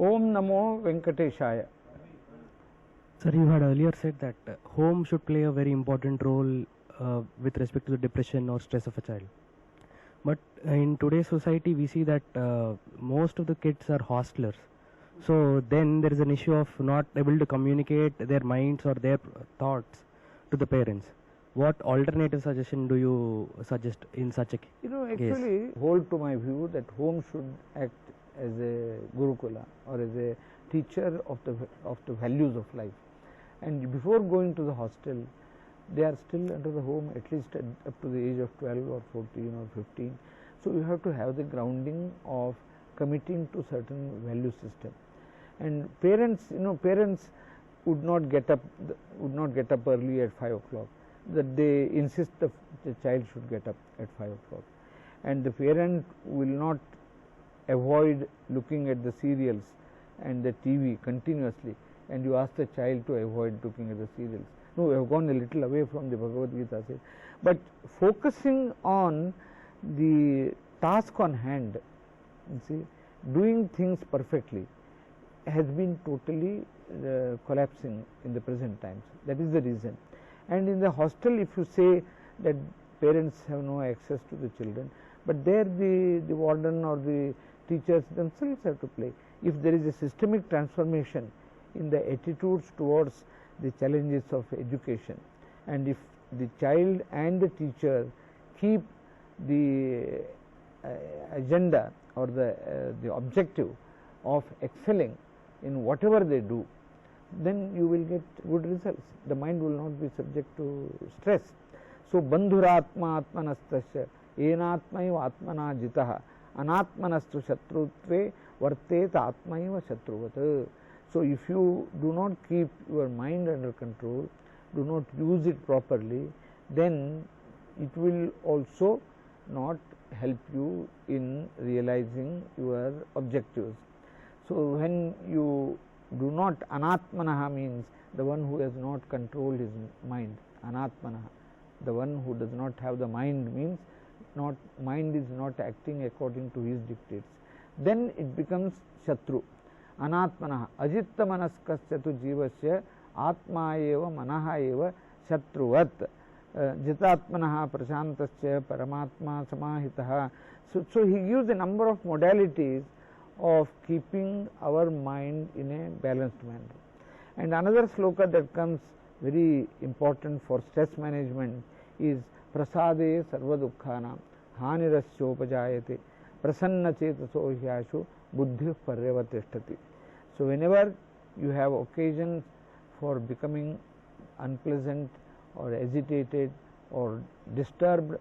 Om Namo Venkateshaya. Sir, you had earlier said that home should play a very important role with respect to the depression or stress of a child. But in today's society, we see that most of the kids are hostlers. So then there is an issue of not able to communicate their minds or their thoughts to the parents. What alternative suggestion do you suggest in such a case? Actually, hold to my view that home should act as a gurukula or as a teacher of the values of life. And before going to the hostel, they are still under the home at least up to the age of 12 or 14 or 15. So you have to have the grounding of committing to certain value system. And parents, parents would not get up early at 5 o'clock. That they insist the child should get up at 5 o'clock, and the parent will not avoid looking at the serials and the TV continuously, and you ask the child to avoid looking at the serials. No, we have gone a little away from the Bhagavatgita, but focusing on the task on hand, doing things perfectly, has been totally collapsing in the present times. That is the reason. And in the hostel, if you say that parents have no access to the children, but there the warden or the teachers themselves have to play. If there is a systemic transformation in the attitudes towards the challenges of education, and if the child and the teacher keep the agenda or the objective of excelling in whatever they do, then you will get good results. The mind will not be subject to stress. So, bandhuratma atmanastasya enatmaiva atmana jitaha anatmanastu shatrutve varteta atmaiva shatruvat. So, if you do not keep your mind under control, do not use it properly, then it will also not help you in realizing your objectives. So, when you do not, anatmanaha means the one who has not controlled his mind. Anatmanaha, the one who does not have the mind, means mind is not acting according to his dictates. Then it becomes shatru. Anatmanaha, ajitta manaskasya tu jivasya atma eva manaha eva shatruvat. Jitatmanaha prashantasya paramatma samahitaha. So he gives a number of modalities of keeping our mind in a balanced manner. And another sloka that comes very important for stress management is prasade sarva dukkhana hanirasyopajayate prasanna chetaso hyashu buddhi paryavatishthati. So whenever you have occasions for becoming unpleasant or agitated or disturbed,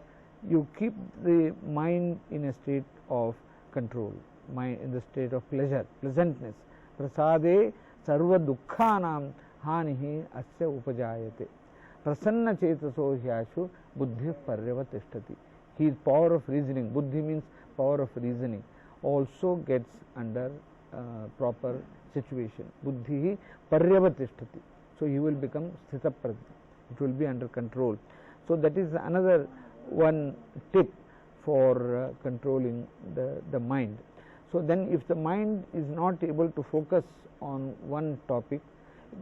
you keep the mind in a state of control, mind in the state of pleasantness. Prasade sarva dukkhanam hanihi asya upajayate prasanna chetaso hyashu buddhi paryavatishthati. His power of reasoning, buddhi means power of reasoning, also gets under proper situation. Buddhi paryavatishthati. So he will become sthita prajna. It will be under control. So that is another one tip for controlling the mind. So then if the mind is not able to focus on one topic,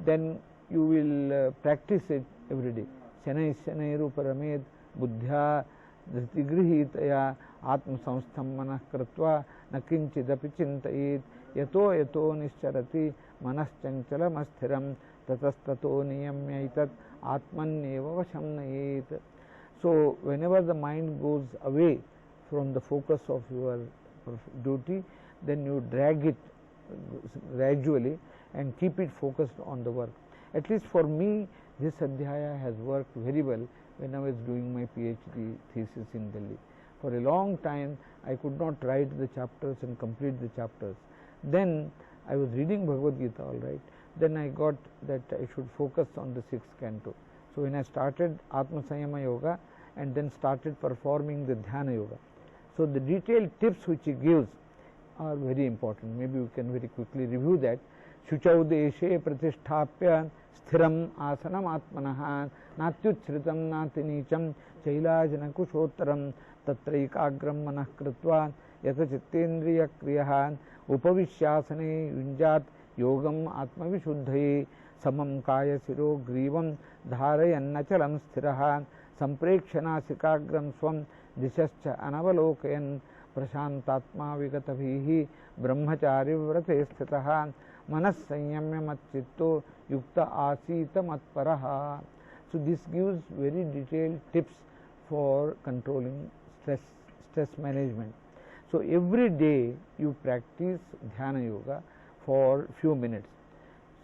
then you will practice it every day. Shanai shanairu paramed buddhya dhritigrihitaya atma samstham manah kratva nakinchidapi chintayet yato yato nischarati manaschanchalam asthiram tatastato niyamyaitat atmanneva vashamnayet. So whenever the mind goes away from the focus of your duty, then you drag it gradually and keep it focused on the work. At least for me, this adhyaya has worked very well when I was doing my PhD thesis in Delhi. For a long time, I could not write the chapters and complete the chapters. Then I was reading Bhagavad Gita, all right. Then I got that I should focus on the 6th canto. So when I started Atma Sanyama Yoga and then started performing the Dhyana Yoga. So the detailed tips which he gives are very important. Maybe we can very quickly review that. Shuchau deshe pratisthapya sthiram asanam atmanaha natyuchritam natinicham chailajana kushottaram tatraikagram manah kritva yata chittendriya kriyahan upavishyasane yunjat yogam atmavishuddhaye samam kaya siro grivam dharayannachalam sthiraha samprekshanaasikagram swam dishascha anavalokayan prashantatma vigatavhihi brahmachari vrate sthitaha manas sanyamya matchitto yukta asita matparaha. So this gives very detailed tips for controlling stress management. So every day you practice dhyana yoga for few minutes.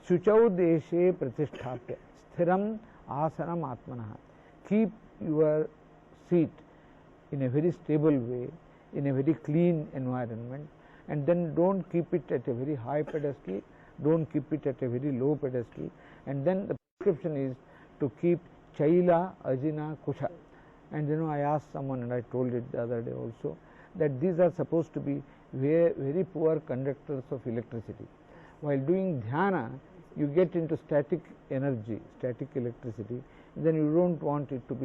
Shuchau deshe pratisthapya sthiram asanam atmanah. Keep your seat in a very stable way, in a very clean environment, and then don't keep it at a very high pedestal, don't keep it at a very low pedestal, and then the prescription is to keep chaila, ajina, kusha. And I asked someone, and I told it the other day also, that these are supposed to be very, very poor conductors of electricity. While doing dhyana, you get into static energy, static electricity, then you don't want it to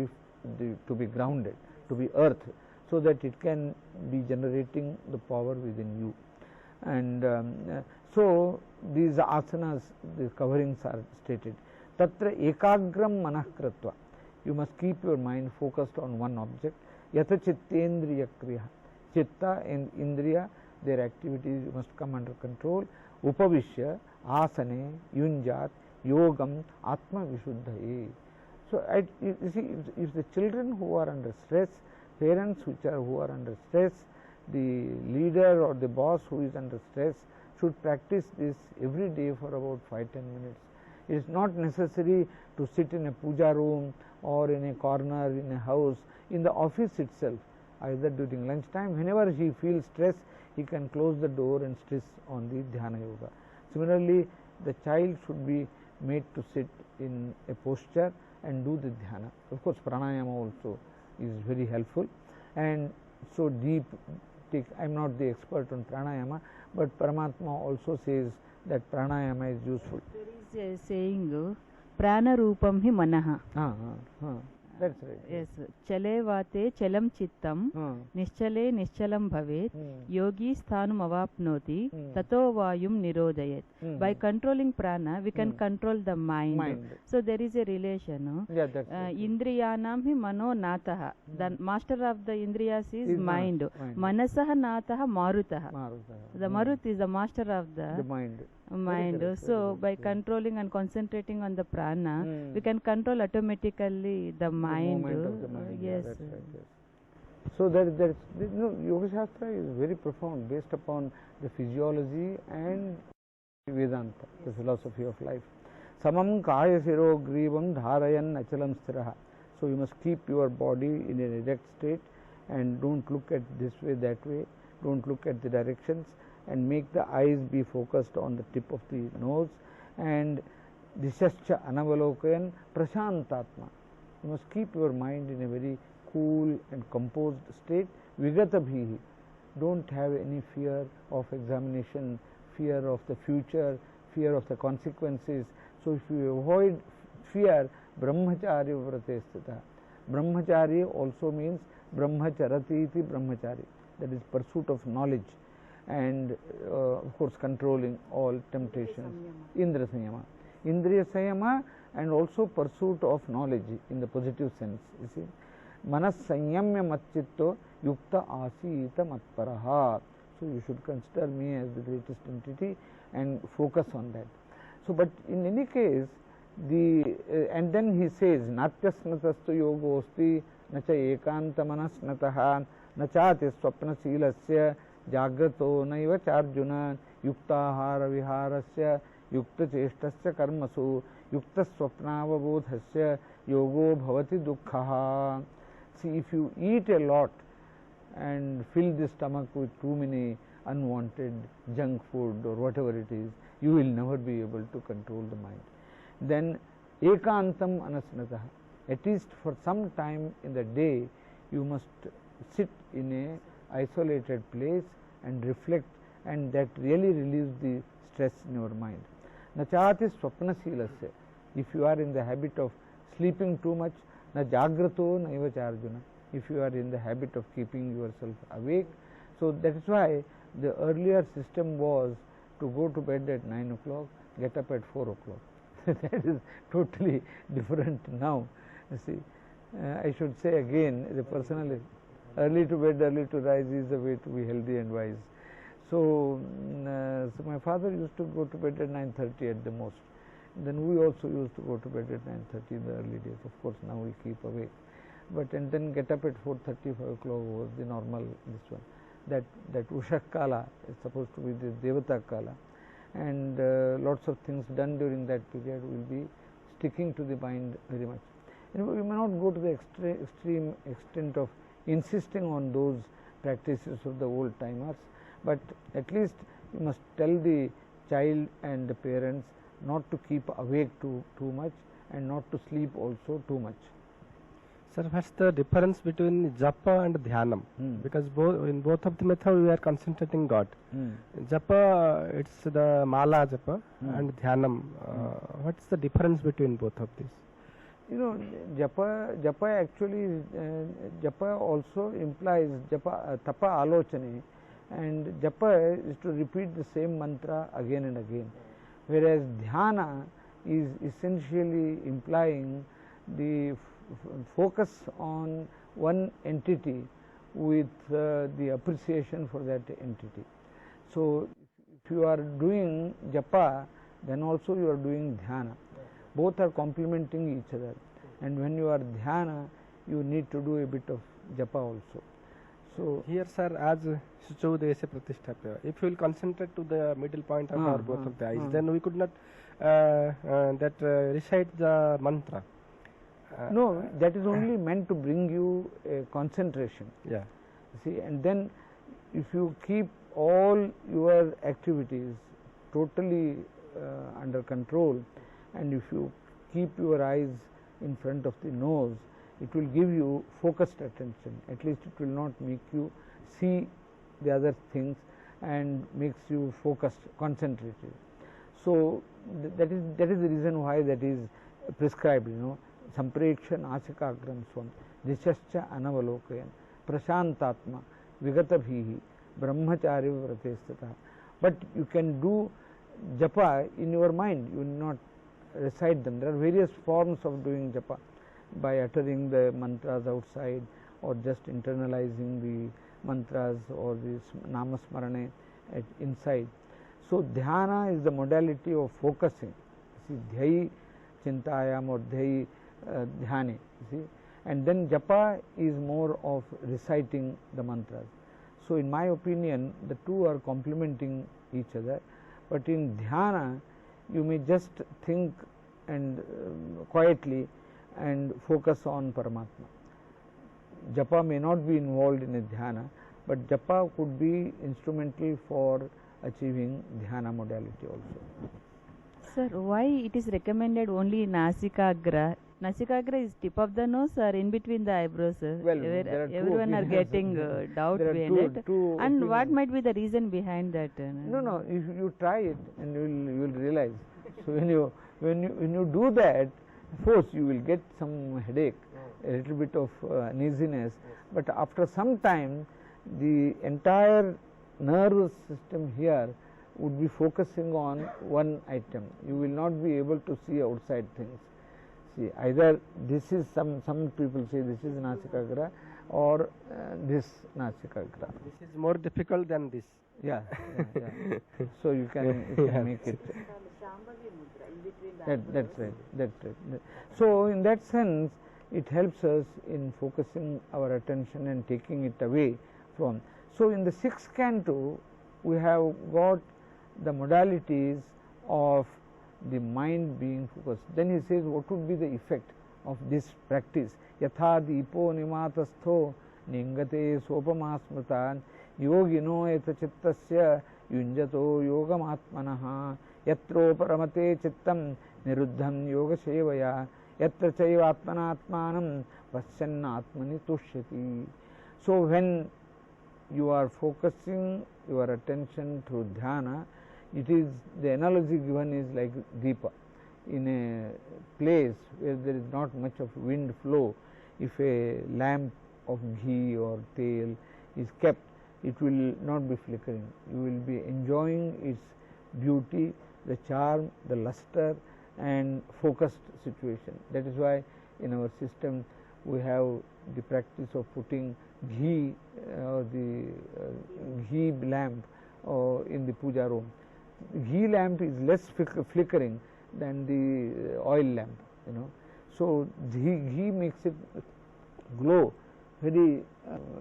be grounded, to be earth, so that it can be generating the power within you. And so these asanas, these coverings are stated. Tatra ekagram manah kratva. You must keep your mind focused on one object. Yatha chittendriya kriya. Chitta and indriya, their activities must come under control. Upavishya, asane, yunjat, yogam, atma vishuddhaye. So you see, if the children who are under stress, parents who are under stress, the leader or the boss who is under stress should practice this every day for about 5-10 minutes. It is not necessary to sit in a puja room or in a corner in a house, in the office itself, either during lunchtime. Whenever he feels stress, he can close the door and stress on the dhyana yoga. Similarly, the child should be made to sit in a posture and do the dhyana. Of course, pranayama also is very helpful, and so deep. I am not the expert on pranayama, but Paramatma also says that pranayama is useful. There is a saying, prana rupam hi manaha. That's right. Yes. Chale vate chalam chittam, nischale nischalam bhavet, yogi sthanum avapnoti, tato vayum nirodayet. By controlling prana, we can control the mind. So there is a relation. No? Yeah, that's right. Indriyanam hi mano nataha. The master of the indriyas is mind. Manasaha nataha marutaha. The marut is the master of the mind. So by controlling and concentrating on the prana, we can control automatically the mind. Of the mind. Yes. Yeah, that's right, yes. So that Yoga Shastra is very profound, based upon the physiology and Vedanta, the philosophy of life. Samam kaya siro grivam dharayan achalam sthiraha. So you must keep your body in an erect state and don't look at this way, that way, don't look at the directions, and make the eyes be focused on the tip of the nose, and dishascha anavalokayan prashantatma. You must keep your mind in a very cool and composed state. Vigatabhihi. Don't have any fear of examination, fear of the future, fear of the consequences. So if you avoid fear, brahmachari vrate sthita. Brahmachari also means brahmacharati iti brahmachari, that is pursuit of knowledge, and of course controlling all temptations. Indra Sanyama. Indriya Sanyama, and also pursuit of knowledge in the positive sense. You see, manas sanyamya matchitto yukta asita matparaha. So you should consider me as the greatest entity and focus on that. So, but in any case, and then he says, natyasnatastu yogosti nacha ekanta manasnataha nachati swapna silasya jagrato naiva charjuna yuktahara viharasya yukta cheshtasya karmasu yukta swapnavabodhasya yogo bhavati dukkhaha. See, if you eat a lot and fill the stomach with too many unwanted junk food or whatever it is, you will never be able to control the mind. Then ekantam anasnataha. At least for some time in the day, you must sit in a isolated place and reflect, and that really relieves the stress in your mind. Nachati swapna silasya. If you are in the habit of sleeping too much, na jagrato naiva charjuna. If you are in the habit of keeping yourself awake, so that is why The earlier system was to go to bed at 9 o'clock, get up at 4 o'clock. That is totally different now. You see, I should say again, the personal early to bed, early to rise is the way to be healthy and wise. So, so my father used to go to bed at 9:30 at the most. Then we also used to go to bed at 9:30 in the early days. Of course, now we keep awake, but and then get up at 4:30, 5 o'clock was the normal. This one, that Ushak Kala is supposed to be the Devata Kala, and lots of things done during that period will be sticking to the mind very much. You know, we may not go to the extreme extent of insisting on those practices of the old timers, but at least you must tell the child and the parents not to keep awake too much and not to sleep also too much. Sir, what's the difference between japa and dhyanam? Because in both of the methods we are concentrating God. Japa, it's the mala japa, and dhyanam. What's the difference between both of these? You know, japa actually, japa also implies tapa alochane, and japa is to repeat the same mantra again and again, whereas dhyana is essentially implying the focus on one entity with the appreciation for that entity. So, if you are doing japa, then also you are doing dhyana. Both are complementing each other, and when you are dhyana, you need to do a bit of japa also. So here, sir, as Suchodesha Pratisthapya, if you will concentrate to the middle point of our both of the eyes, then we could not recite the mantra. No, that is only meant to bring you a concentration. Yeah. See, and then if you keep all your activities totally under control, and if you keep your eyes in front of the nose, it will give you focused attention. At least it will not make you see the other things and makes you focused, concentrated. So that is the reason why that is prescribed. You know, sampreksha nasikagram swam dishascha anavalokayan prashantatma vigatabhihi brahmachari vratestata. But you can do japa in your mind, you will not recite them. There are various forms of doing japa, by uttering the mantras outside or just internalizing the mantras or the namasmarane inside. So dhyana is the modality of focusing. See, dhyayi chintayam or dhyayi dhyane. See, and then japa is more of reciting the mantras. So in my opinion, the two are complementing each other. But in dhyana, you may just think and quietly and focus on Paramatma. Japa may not be involved in a dhyana, but japa could be instrumental for achieving dhyana modality also. Sir, why it is recommended only nasikagra? Nasikagra is tip of the nose or in between the eyebrows? Well, everyone are getting doubt behind it. And what might be the reason behind that? No, if you try it and you will realize. So when you do that, of course you will get some headache, a little bit of uneasiness, but after some time the entire nervous system here would be focusing on one item. You will not be able to see outside things. See, either this is some people say this is nasikagra or this nasikagra. This is more difficult than this. Yeah. So you can make it. That's right. So in that sense, it helps us in focusing our attention and taking it away from. So in the sixth canto, we have got the modalities of the mind being focused. Then he says, what would be the effect of this practice? Yatha dipo nimatastho ningate sopamasmratan yogino eta chittasya yunjato yogamatmanaha yatro paramate chittam niruddham yoga sevaya yatra chaiva atmanatmanam vasyannatmani tushyati. So when you are focusing your attention through dhyana, it is, the analogy given is like deepa. In a place where there is not much of wind flow, if a lamp of ghee or tail is kept, it will not be flickering. You will be enjoying its beauty, the charm, the luster and focused situation. That is why in our system we have the practice of putting ghee or the ghee lamp in the puja room. Ghee lamp is less flickering than the oil lamp, you know. So ghee makes it glow very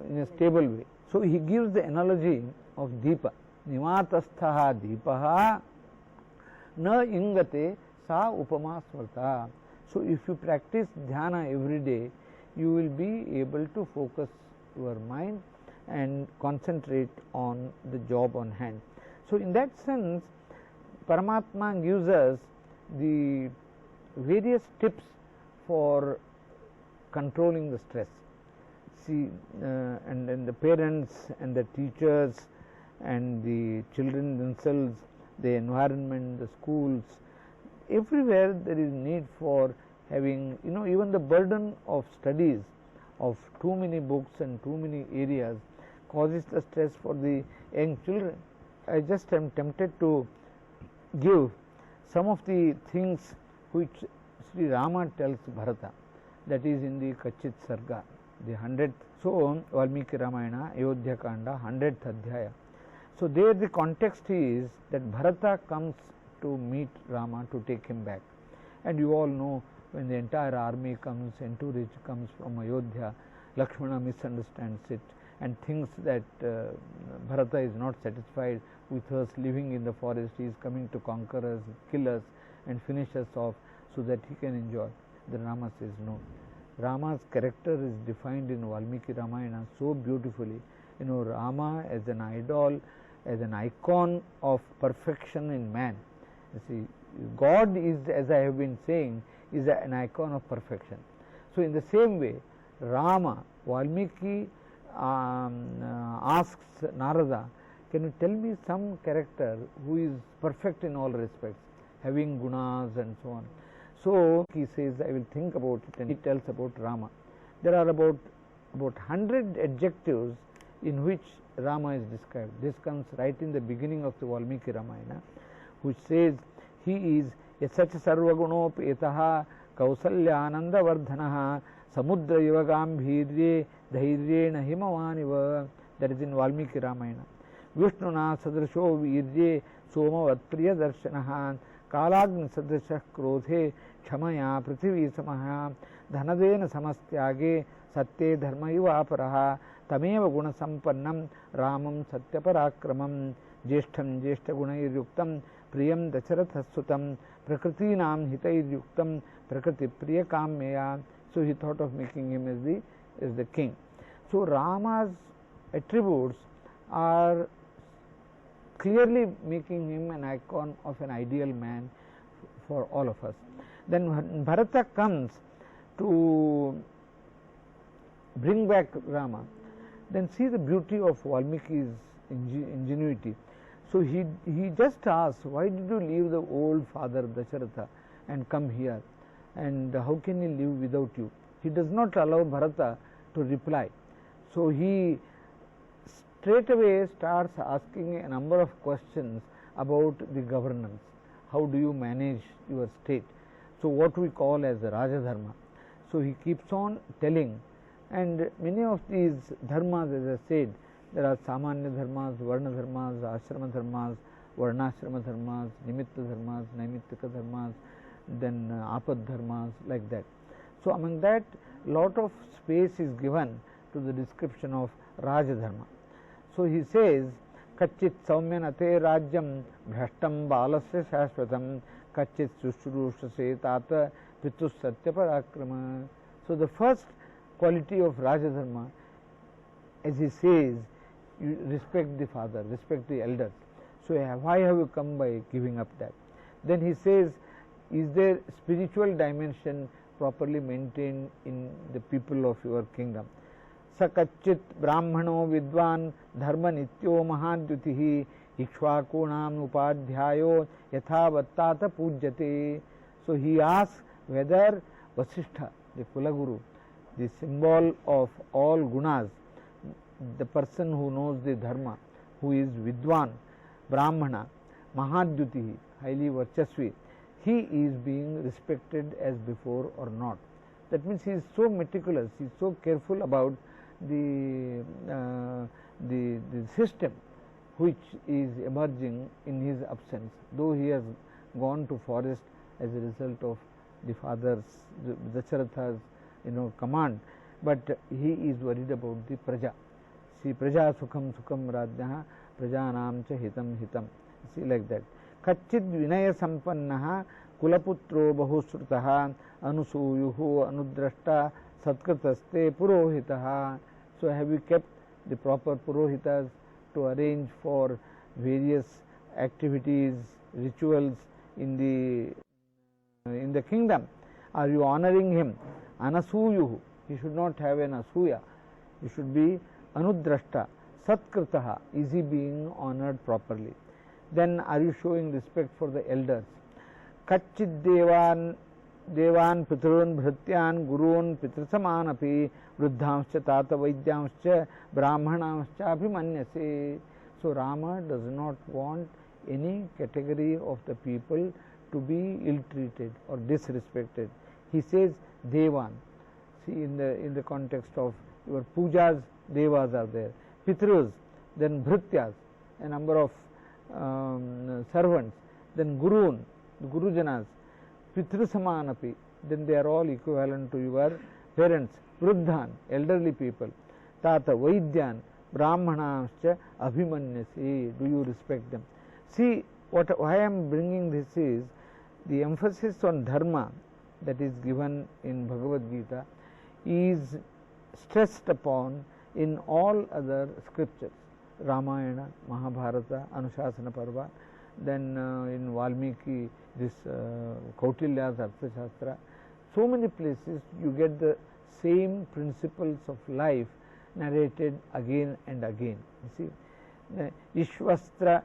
in a stable way. So he gives the analogy of deepa. Nimatasthaha deepaha na ingate sa upama swarta. So if you practice dhyana every day, you will be able to focus your mind and concentrate on the job on hand. So in that sense, Paramatma gives us the various tips for controlling the stress. See, and then the parents and the teachers and the children themselves, the environment, the schools, everywhere there is need for having, you know, even the burden of studies of too many books and too many areas causes the stress for the young children. I just am tempted to give some of the things which Sri Rama tells Bharata, that is in the Kachit Sarga, the 100th. So Valmiki Ramayana, Ayodhya Kanda, 100th Adhyaya. So there the context is that Bharata comes to meet Rama to take him back, and you all know when the entire army comes, entourage comes from Ayodhya, Lakshmana misunderstands it and thinks that Bharata is not satisfied with us living in the forest. He is coming to conquer us, kill us and finish us off so that he can enjoy. Then Rama says no. Rama's character is defined in Valmiki Ramayana so beautifully. You know, Rama as an idol, as an icon of perfection in man. You see, God is, as I have been saying, is an icon of perfection. So in the same way, Rama, Valmiki asks Narada, can you tell me some character who is perfect in all respects, having gunas and so on. So he says, I will think about it, and he tells about Rama. There are about 100 adjectives in which Rama is described. This comes right in the beginning of the Valmiki Ramayana, which says he is yasacha sarvagunopetaha kausalyananda vardhanaha samudra yavagambhirye dhairye himavaniva. That is in Valmiki Ramayana. Vishnuna sadrisho virye somavat priya darshanaha kalagni sadrishah krodhe kshamaya prithvi samaha dhanadena samastyage satye dharma iva aparaha tameva guna sampannam ramam satyaparakramam jeshtham jeshta gunayiryuktam priyam dacharathasutam prakritinam hitayiryuktam prakriti priya kammeya. So he thought of making him as the king. So Rama's attributes are clearly making him an icon of an ideal man for all of us. Then Bharata comes to bring back Rama. Then see the beauty of Valmiki's ingenuity. So he just asks, why did you leave the old father Dasharatha and come here, and how can he live without you? He does not allow Bharata to reply. So he straight away starts asking a number of questions about the governance. How do you manage your state? So what we call as Rajadharma. So he keeps on telling, and many of these dharmas, as I said, there are Samanya dharmas, Varna dharmas, Ashrama dharmas, Varnashrama dharmas, Nimitta dharmas, Naimittika dharmas, then Apad dharmas, like that. So among that, lot of space is given to the description of Rajadharma. So he says, Kachit saumyanate rajyam bhrashtam balasya shashvatam kachit sushrushase tata pitus satya parakrama. So the first quality of Rajadharma, as he says, you respect the father, respect the elders. So why have you come by giving up that? Then he says, is there spiritual dimension properly maintained in the people of your kingdom? Sakachit brahmano vidvan dharma nityo mahadhyutihi ikshvakunam upadhyayo yathavatata pujyate. So he asks whether Vasishtha, the Kulaguru, the symbol of all gunas, the person who knows the dharma, who is Vidwan, Brahmana, Mahadyutihi, highly Varchasvi, he is being respected as before or not. That means he is so meticulous, he is so careful about the system which is emerging in his absence, though he has gone to forest as a result of the father's, Dasaratha's command, but he is worried about the praja. See, praja sukham sukham rajyaha prajanam cha hitam hitam. See, like that. Kachid vinaya sampannaha kulaputro bahusrutaha anusuyuhu anudrashta satkrataste purohitaha. So, have you kept the proper purohitas to arrange for various activities, rituals in the kingdom? Are you honoring him? Anasuyuhu, he should not have an asuya, he should be anudrashta. Satkritaha, is he being honored properly? Then are you showing respect for the elders? Kachid devan pitrun bhrityan gurun pitrasamanapi vruddhamscha tata vaidyamscha brahmanamscha abhimanyase. So Rama does not want any category of the people to be ill-treated or disrespected. He says Devan. See, in the context of your pujas, Devas are there. Pitrus, then Bhrityas, a number of servants, then Gurun, Gurujanas, Pitrasamanapi, then they are all equivalent to your parents. Vruddhan, elderly people. Tata Vaidyan, Brahmanamscha Abhimanyasi, do you respect them? See, why I am bringing this is the emphasis on dharma that is given in Bhagavad Gita is stressed upon in all other scriptures, Ramayana, Mahabharata, Anushasana Parva, then in Valmiki, this Kautilya's Arthashastra. So many places you get the same principles of life narrated again and again. You see, Ishvastra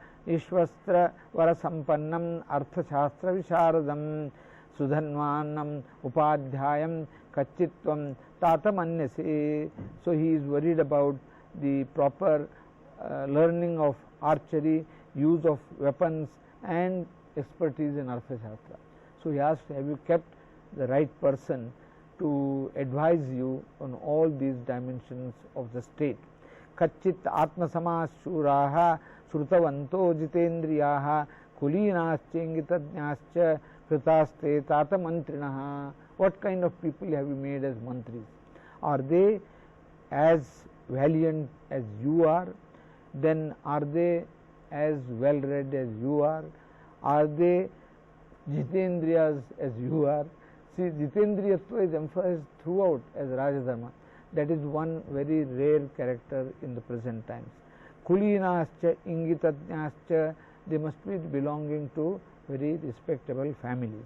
Varasampannam Arthashastra Visharadam Sudhanvanam Upadhyayam Kachitvam Tatamanyase. So he is worried about the proper learning of archery, use of weapons and expertise in Arthashastra. So he asked, have you kept the right person to advise you on all these dimensions of the state? Kachit Atmasamashuraha Srutavanto Jitendriyaha Kulinascha Kritaste Tata Mantrinaha. What kind of people have you made as mantris? Are they as valiant as you are? Then are they as well read as you are? Are they Jitendriyas as you are? See, Jitendriyatva is emphasized throughout as Rajadharma. That is one very rare character in the present times. Kulinascha, Ingitadnyascha, they must be belonging to very respectable families.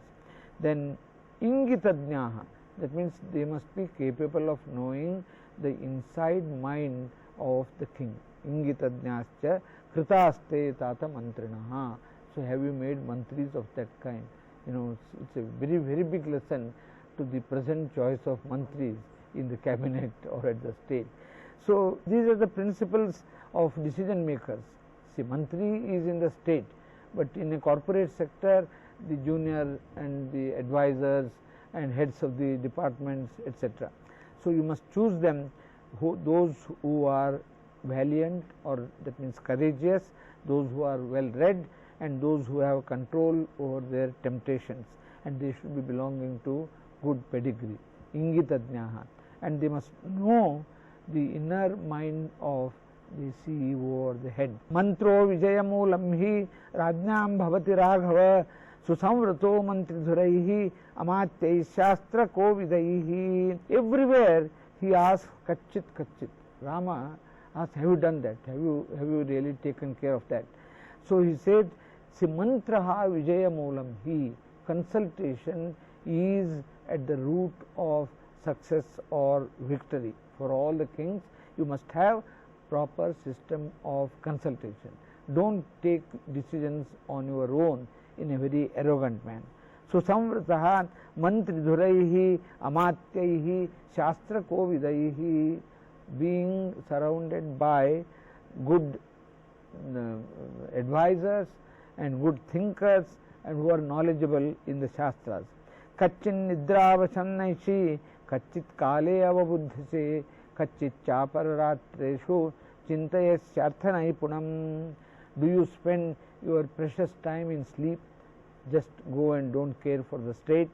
Then Ingitadnyaha, that means they must be capable of knowing the inside mind of the king. Ingitadnyascha kritaste tata mantrinaha. So have you made mantris of that kind? It's a very, very big lesson to the present choice of mantris in the cabinet or at the state. So these are the principles of decision makers. See, mantri is in the state, but in a corporate sector, the junior and the advisors and heads of the departments, etc. So you must choose them, those who are valiant, or that means courageous, those who are well read, and those who have control over their temptations, and they should be belonging to good pedigree, Ingitadnyaha, and they must know the inner mind of the CEO or the head. Mantro Vijayamulam hi Rajnam Bhavati Raghava Susamvrato Mantridhuraihi Amatyai Shastra Kovidaihi. Everywhere he asks Kachit Kachit. Rama asked, have you done that? Have you really taken care of that? So he said, see, mantraha Vijayamulam hi. Consultation is at the root of success or victory. For all the kings, you must have proper system of consultation. Don't take decisions on your own in a very arrogant manner. So samvrataha mantridhuraihi amatyaihi shastra kovidaihi. being surrounded by good advisors and good thinkers and who are knowledgeable in the Shastras. Kacchin nidravasam naishi, kachit kale avabuddhise, kachit chaparatreshu, chintayasya punam. Do you spend your precious time in sleep? Just go and don't care for the state.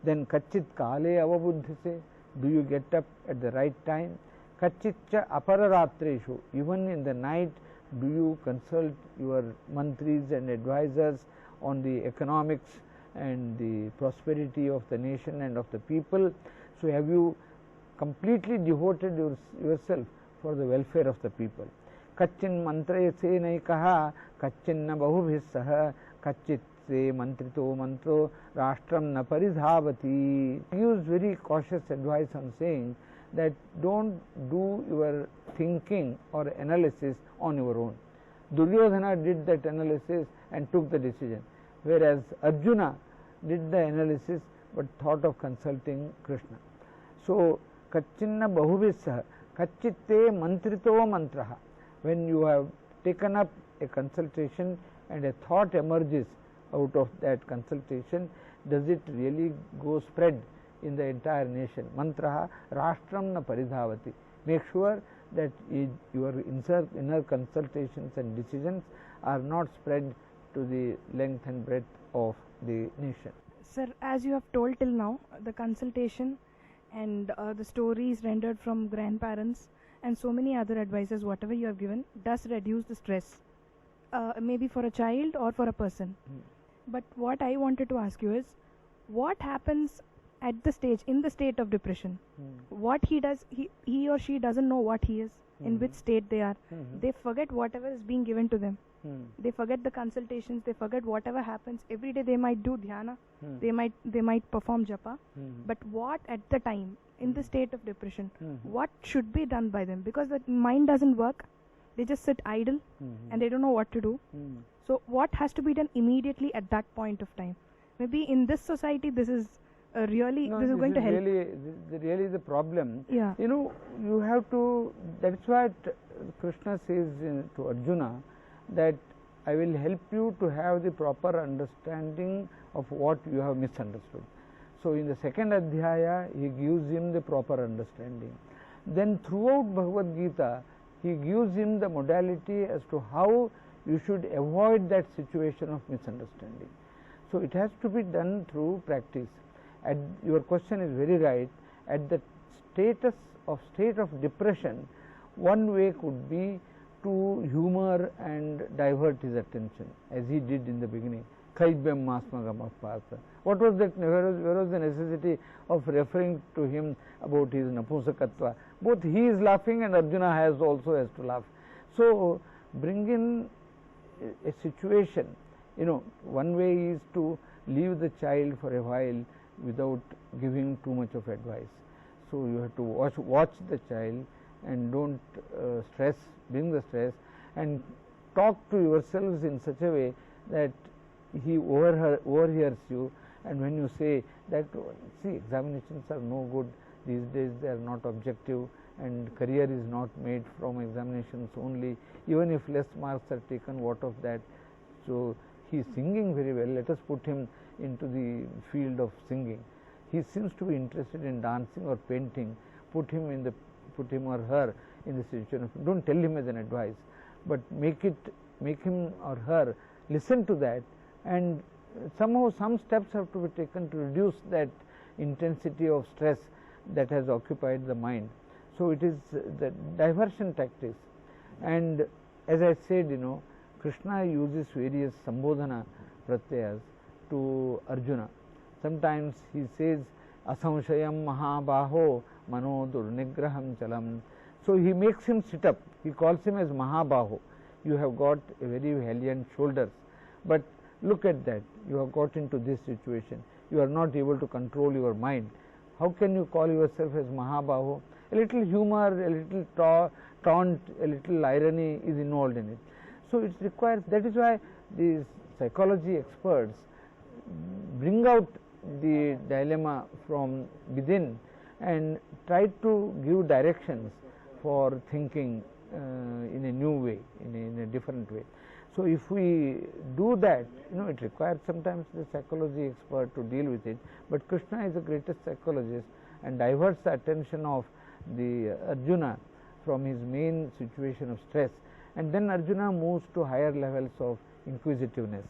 Then kachit kale avabuddhise, do you get up at the right time? Kachitcha apararatreshu, even in the night do you consult your mantris and advisors on the economics and the prosperity of the nation and of the people? So have you completely devoted yourself for the welfare of the people? Kacchin mantrayase naikaha, kacchinna bahubhis saha, kachit se mantrito mantro rashtram na paridhavati. He gives very cautious advice on saying that don't do your thinking or analysis on your own. Duryodhana did that analysis and took the decision, whereas Arjuna did the analysis but thought of consulting Krishna. So, kachinna bahubhissaha, kachitte mantrito mantraha. When you have taken up a consultation and a thought emerges out of that consultation, does it really go spread in the entire nation? Mantraha rashtram na paridhavati. Make sure that your inner consultations and decisions are not spread to the length and breadth of the nation. Sir, as you have told till now, the consultation and the stories rendered from grandparents and so many other advices, whatever you have given, does reduce the stress, maybe for a child or for a person. But what I wanted to ask you is, what happens at the stage, in the state of depression? What he does, he or she doesn't know what he is, in which state they are. They forget whatever is being given to them. They forget the consultations, they forget whatever happens. Every day they might do dhyana, they might perform japa, but what at the time, in the state of depression, what should be done by them? Because the mind doesn't work, they just sit idle and they don't know what to do. So what has to be done immediately at that point of time? Maybe in this society this is really, this is going to help. Really the problem. Yeah. You know, you have to, that's why Krishna says to Arjuna that I will help you to have the proper understanding of what you have misunderstood. So in the second adhyaya he gives him the proper understanding. Then throughout Bhagavad Gita he gives him the modality as to how you should avoid that situation of misunderstanding. So it has to be done through practice. Your question is very right. At the state of depression, one way could be to humor and divert his attention, as he did in the beginning. Kaibyam masmagam apasa. What was that? Where was the necessity of referring to him about his napusakatva? Both he is laughing and Arjuna also has to laugh. So bring in a situation. You know, one way is to leave the child for a while without giving too much of advice. So you have to watch the child and don't bring the stress, and talk to yourselves in such a way that he overhears you. And when you say that, see, examinations are no good these days, they are not objective, and career is not made from examinations only. Even if less marks are taken, what of that? So he is singing very well, let us put him into the field of singing. He seems to be interested in dancing or painting, put him or her in the situation of, don't tell him as an advice, but make him or her listen to that, and somehow some steps have to be taken to reduce that intensity of stress that has occupied the mind. So it is the diversion tactics. And as I said, Krishna uses various sambodhana pratyayas to Arjuna. Sometimes he says asamshayam mahabaho mano durnigraham chalam. So he makes him sit up. He calls him as Mahabaho. You have got a very valiant shoulders, but look at that, you have got into this situation. You are not able to control your mind. How can you call yourself as Mahabaho? A little humor, a little taunt, a little irony is involved in it. So it requires, that is why these psychology experts bring out the dilemma from within and try to give directions for thinking in a new way, in a different way. So, if we do that, it requires sometimes the psychology expert to deal with it, but Krishna is the greatest psychologist and diverts the attention of the Arjuna from his main situation of stress, and then Arjuna moves to higher levels of inquisitiveness.